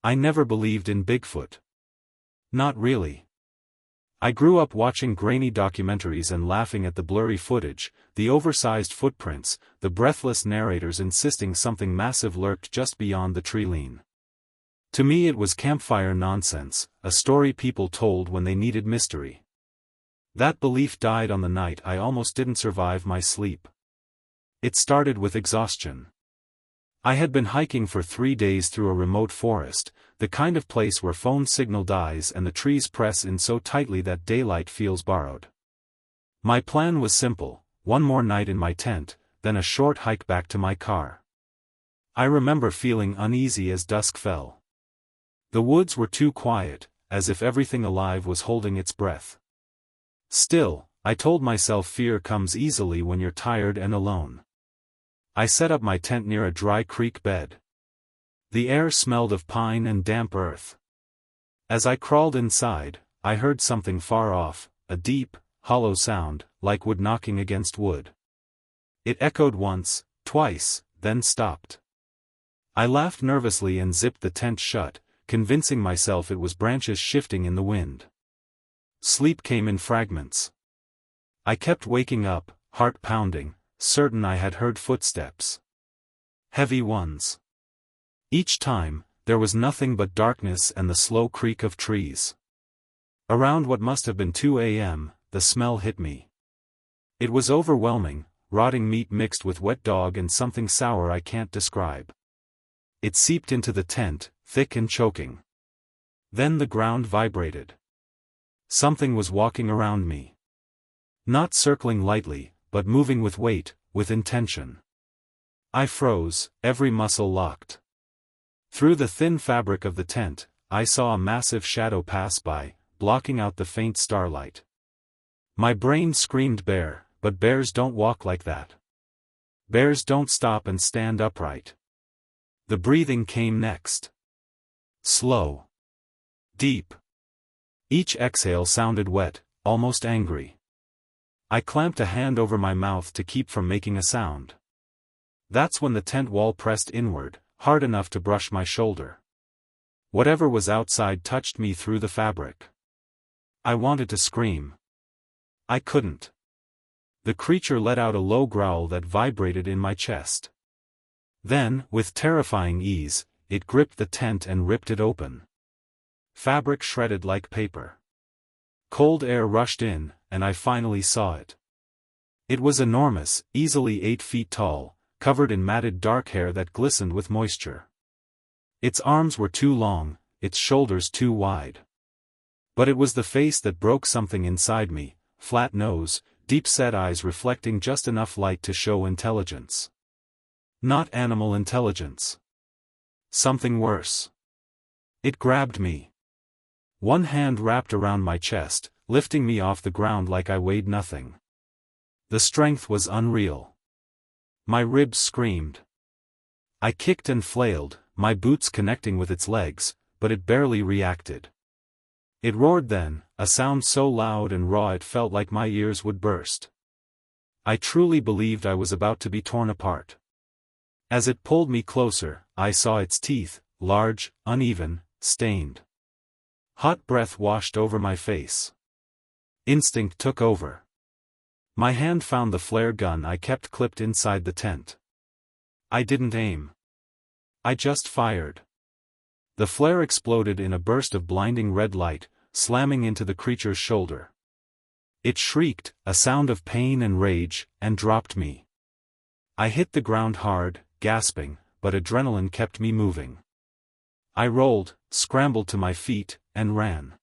I never believed in Bigfoot. Not really. I grew up watching grainy documentaries and laughing at the blurry footage, the oversized footprints, the breathless narrators insisting something massive lurked just beyond the tree line. To me it was campfire nonsense, a story people told when they needed mystery. That belief died on the night I almost didn't survive my sleep. It started with exhaustion. I had been hiking for 3 days through a remote forest, the kind of place where phone signal dies and the trees press in so tightly that daylight feels borrowed. My plan was simple: one more night in my tent, then a short hike back to my car. I remember feeling uneasy as dusk fell. The woods were too quiet, as if everything alive was holding its breath. Still, I told myself fear comes easily when you're tired and alone. I set up my tent near a dry creek bed. The air smelled of pine and damp earth. As I crawled inside, I heard something far off, a deep, hollow sound, like wood knocking against wood. It echoed once, twice, then stopped. I laughed nervously and zipped the tent shut, convincing myself it was branches shifting in the wind. Sleep came in fragments. I kept waking up, heart pounding, certain I had heard footsteps. Heavy ones. Each time, there was nothing but darkness and the slow creak of trees. Around what must have been 2 a.m., the smell hit me. It was overwhelming, rotting meat mixed with wet dog and something sour I can't describe. It seeped into the tent, thick and choking. Then the ground vibrated. Something was walking around me. Not circling lightly, but moving with weight, with intention. I froze, every muscle locked. Through the thin fabric of the tent, I saw a massive shadow pass by, blocking out the faint starlight. My brain screamed bear, but bears don't walk like that. Bears don't stop and stand upright. The breathing came next. Slow. Deep. Each exhale sounded wet, almost angry. I clamped a hand over my mouth to keep from making a sound. That's when the tent wall pressed inward, hard enough to brush my shoulder. Whatever was outside touched me through the fabric. I wanted to scream. I couldn't. The creature let out a low growl that vibrated in my chest. Then, with terrifying ease, it gripped the tent and ripped it open. Fabric shredded like paper. Cold air rushed in, and I finally saw it. It was enormous, easily 8 feet tall, covered in matted dark hair that glistened with moisture. Its arms were too long, its shoulders too wide. But it was the face that broke something inside me, flat nose, deep-set eyes reflecting just enough light to show intelligence. Not animal intelligence. Something worse. It grabbed me. One hand wrapped around my chest, lifting me off the ground like I weighed nothing. The strength was unreal. My ribs screamed. I kicked and flailed, my boots connecting with its legs, but it barely reacted. It roared then, a sound so loud and raw it felt like my ears would burst. I truly believed I was about to be torn apart. As it pulled me closer, I saw its teeth, large, uneven, stained. Hot breath washed over my face. Instinct took over. My hand found the flare gun I kept clipped inside the tent. I didn't aim. I just fired. The flare exploded in a burst of blinding red light, slamming into the creature's shoulder. It shrieked, a sound of pain and rage, and dropped me. I hit the ground hard, gasping, but adrenaline kept me moving. I rolled, scrambled to my feet, and ran.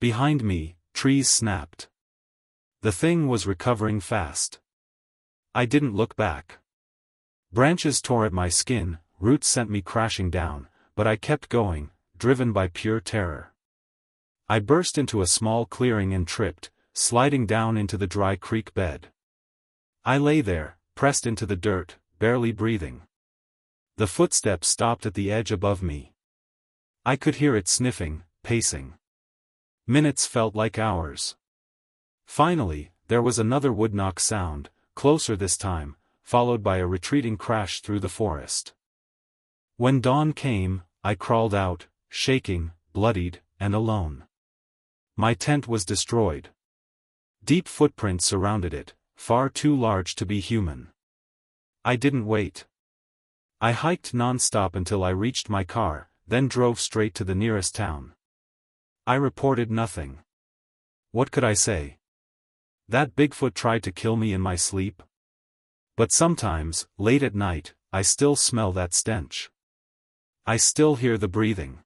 Behind me, trees snapped. The thing was recovering fast. I didn't look back. Branches tore at my skin, roots sent me crashing down, but I kept going, driven by pure terror. I burst into a small clearing and tripped, sliding down into the dry creek bed. I lay there, pressed into the dirt, barely breathing. The footsteps stopped at the edge above me. I could hear it sniffing, pacing. Minutes felt like hours. Finally, there was another wood knock sound, closer this time, followed by a retreating crash through the forest. When dawn came, I crawled out, shaking, bloodied, and alone. My tent was destroyed. Deep footprints surrounded it, far too large to be human. I didn't wait. I hiked non-stop until I reached my car, then drove straight to the nearest town. I reported nothing. What could I say? That Bigfoot tried to kill me in my sleep? But sometimes, late at night, I still smell that stench. I still hear the breathing.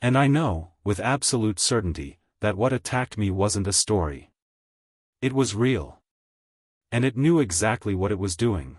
And I know, with absolute certainty, that what attacked me wasn't a story. It was real. And it knew exactly what it was doing.